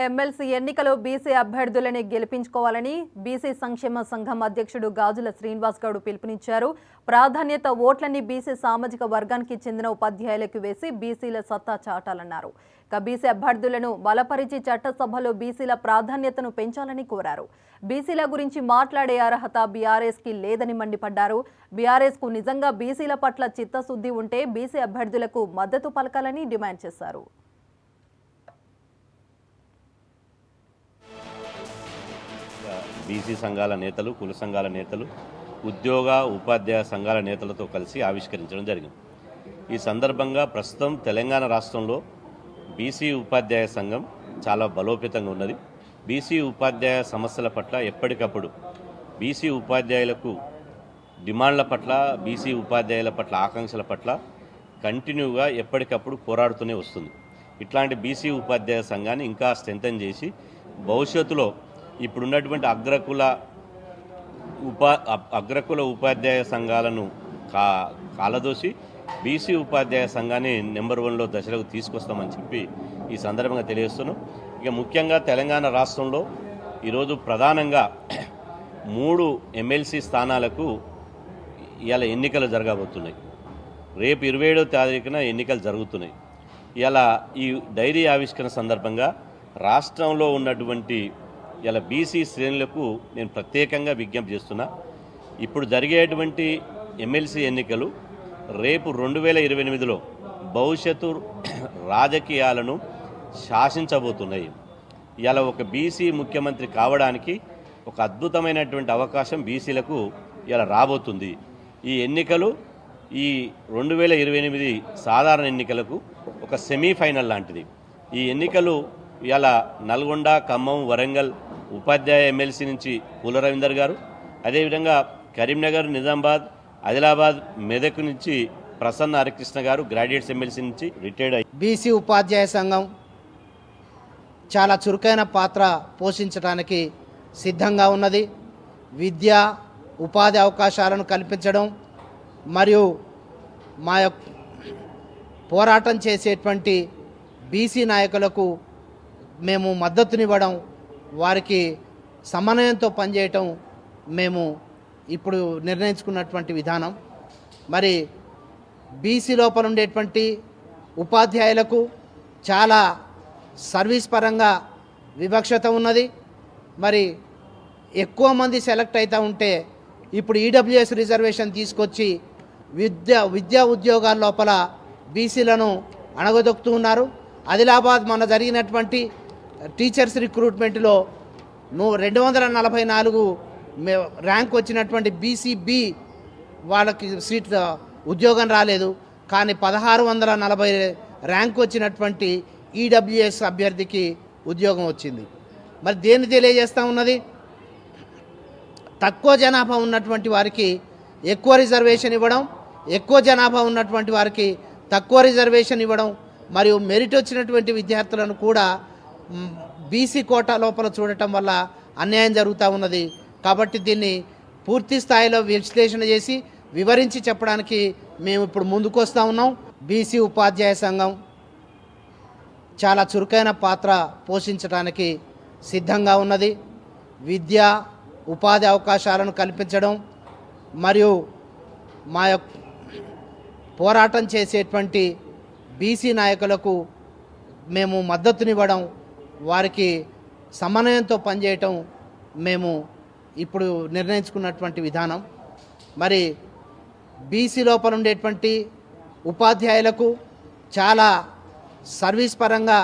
MLC ఎన్నికలో BC అభ్యర్థులని గెలిపించుకోవాలని BC సంక్షేమ సంఘం అధ్యక్షుడు గాజుల శ్రీనివాస్ గౌడ్ పిలుపునిచ్చారు. ప్రాధాన్యత ఓట్లని బీసీ సామాజిక వర్గానికి చెందిన ఉపాధ్యాయులకు వేసి బీసీల సత్తా చాటాలన్నారు. బీసీ అభ్యర్థులను బలపరిచి చట్టసభలో బీసీల ప్రాధాన్యతను పెంచాలని కోరారు. బీసీల గురించి మాట్లాడే అర్హత బీఆర్ఎస్ కి లేదని మండిపడ్డారు. బీఆర్ఎస్ కు నిజంగా బీసీల పట్ల చిత్తశుద్ధి ఉంటే బీసీ అభ్యర్థులకు మద్దతు పలకాలని డిమాండ్ చేశారు. బీసీ సంఘాల నేతలు, కుల సంఘాల నేతలు, ఉద్యోగ ఉపాధ్యాయ సంఘాల నేతలతో కలిసి ఆవిష్కరించడం జరిగింది. ఈ సందర్భంగా ప్రస్తుతం తెలంగాణ రాష్ట్రంలో బీసీ ఉపాధ్యాయ సంఘం చాలా బలోపేతంగా ఉన్నది. బీసీ ఉపాధ్యాయ సమస్యల పట్ల ఎప్పటికప్పుడు బీసీ ఉపాధ్యాయులకు డిమాండ్ల పట్ల, బీసీ ఉపాధ్యాయుల పట్ల ఆకాంక్షల పట్ల కంటిన్యూగా ఎప్పటికప్పుడు పోరాడుతూనే వస్తుంది. ఇట్లాంటి బీసీ ఉపాధ్యాయ సంఘాన్ని ఇంకా స్ట్రెంథెన్ చేసి భవిష్యత్తులో ఇప్పుడున్నటువంటి అగ్రకుల ఉపాధ్యాయ సంఘాలను కాలదోసి బీసీ ఉపాధ్యాయ సంఘాన్ని నెంబర్ 1లో దశలకు తీసుకొస్తామని చెప్పి ఈ సందర్భంగా తెలియజేస్తున్నాం. ఇక ముఖ్యంగా తెలంగాణ రాష్ట్రంలో ఈరోజు ప్రధానంగా 3 ఎమ్మెల్సీ స్థానాలకు ఇవాళ ఎన్నికలు జరగబోతున్నాయి. రేపు 27వ తారీఖున ఎన్నికలు జరుగుతున్నాయి. ఇలా ఈ డైరీ ఆవిష్కరణ సందర్భంగా రాష్ట్రంలో ఉన్నటువంటి ఇలా బీసీ శ్రేణులకు నేను ప్రత్యేకంగా విజ్ఞప్తి చేస్తున్నా. ఇప్పుడు జరిగేటువంటి ఎమ్మెల్సీ ఎన్నికలు రేపు 2028లో భవిష్యత్తు రాజకీయాలను శాసించబోతున్నాయి. ఇలా ఒక బీసీ ముఖ్యమంత్రి కావడానికి ఒక అద్భుతమైనటువంటి అవకాశం బీసీలకు ఇలా రాబోతుంది. ఈ ఎన్నికలు ఈ 2028 సాధారణ ఎన్నికలకు ఒక సెమీఫైనల్ లాంటిది. ఈ ఎన్నికలు ఇలా నల్గొండ, ఖమ్మం, వరంగల్ ఉపాధ్యాయ ఎమ్మెల్సీ నుంచి పూల రవీందర్ గారు, అదేవిధంగా కరీంనగర్, నిజామాబాద్, ఆదిలాబాద్, మెదక్ నుంచి ప్రసన్న హరికృష్ణ గారు గ్రాడ్యుయేట్స్ ఎమ్మెల్సీ నుంచి రిటైర్డ్ అయ్యి బీసీ ఉపాధ్యాయ సంఘం చాలా చురుకైన పాత్ర పోషించడానికి సిద్ధంగా ఉన్నది. విద్య, ఉపాధి అవకాశాలను కల్పించడం మరియు మా పోరాటం చేసేటువంటి బీసీ నాయకులకు మేము మద్దతునివ్వడం, వారికి సమన్వయంతో పనిచేయటం మేము ఇప్పుడు నిర్ణయించుకున్నటువంటి విధానం. మరి బీసీ లోపల ఉండేటువంటి ఉపాధ్యాయులకు చాలా సర్వీస్ పరంగా వివక్షత ఉన్నది. మరి ఎక్కువ మంది సెలెక్ట్ అవుతూ ఉంటే ఇప్పుడు ఈడబ్ల్యూఎస్ రిజర్వేషన్ తీసుకొచ్చి విద్యా ఉద్యోగాల లోపల బీసీలను అణగదొక్కుతూ ఉన్నారు. ఆదిలాబాద్ మొన్న జరిగినటువంటి టీచర్స్ రిక్రూట్మెంట్లో 244 ర్యాంక్ వచ్చినటువంటి బీసీబీ వాళ్ళకి సీట్ ఉద్యోగం రాలేదు. కానీ 1640 ర్యాంక్ వచ్చినటువంటి ఈడబ్ల్యూఎస్ అభ్యర్థికి ఉద్యోగం వచ్చింది. మరి దేన్ని తెలియజేస్తూ ఉన్నది? తక్కువ జనాభా ఉన్నటువంటి వారికి ఎక్కువ రిజర్వేషన్ ఇవ్వడం, ఎక్కువ జనాభా ఉన్నటువంటి వారికి తక్కువ రిజర్వేషన్ ఇవ్వడం, మరియు మెరిట్ వచ్చినటువంటి విద్యార్థులను కూడా బీసీ కోటా లోపల చూడటం వల్ల అన్యాయం జరుగుతూ ఉన్నది. కాబట్టి దీన్ని పూర్తి స్థాయిలో విశ్లేషణ చేసి వివరించి చెప్పడానికి మేము ఇప్పుడు ముందుకు వస్తూ ఉన్నాం. బీసీ ఉపాధ్యాయ సంఘం చాలా చురుకైన పాత్ర పోషించడానికి సిద్ధంగా ఉన్నది. విద్య, ఉపాధి అవకాశాలను కల్పించడం మరియు మా పోరాటం చేసేటువంటి బీసీ నాయకులకు మేము మద్దతునివ్వడం, వారికి సమన్వయంతో పనిచేయటం మేము ఇప్పుడు నిర్ణయించుకున్నటువంటి విధానం. మరి బీసీ లోపల ఉండేటువంటి ఉపాధ్యాయులకు చాలా సర్వీస్ పరంగా